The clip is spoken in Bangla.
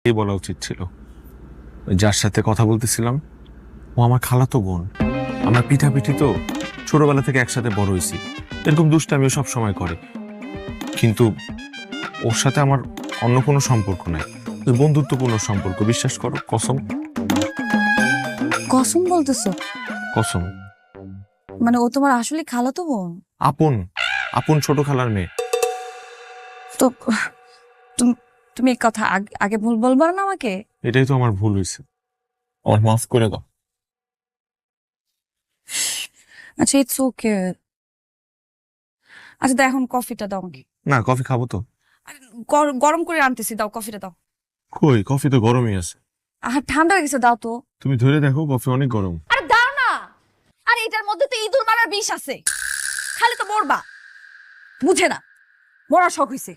এই বলা উচিত ছিল। যার সাথে কথা বলতেছিলাম ও আমার খালাতো বোন। আমরা পিঠাপিঠি তো ছোটবেলা থেকে একসাথে বড় হয়েছি। এরকম দুষ্টামিও সব সময় করে, কিন্তু ওর সাথে আমার অন্য কোনো সম্পর্ক নাই। বন্ধুত্বপূর্ণ সম্পর্ক, বিশ্বাস করো, কসম। কসম বলতেছো? কসম। মানে ও তোমার আসলে খালাতো বোন? আপন আপন ছোট খালার মেয়ে। তো তুমি এই কথা আগে ভুল বলবা না আমাকে? এটাই তো আমার ভুল হয়েছে, আমার মাফ করে দাও। আচ্ছা, ইটস ওকে। আচ্ছা দাও, এখন কফিটা দাও আমাকে। না, কফি খাবো তো। আরে, গরম করে আনতেছি, দাও কফিটা দাও। কই, কফি তো গরমই আছে। আর ঠান্ডা হয়ে গেছে, দাও তো। তুমি ধরে দেখো, কফি অনেক গরম। আরে দাও না। আরে এটার মধ্যে তো ইঁদুর মারার বিষ আছে, খালি তো মরবা। বুঝে না, মরার শখ হইছে।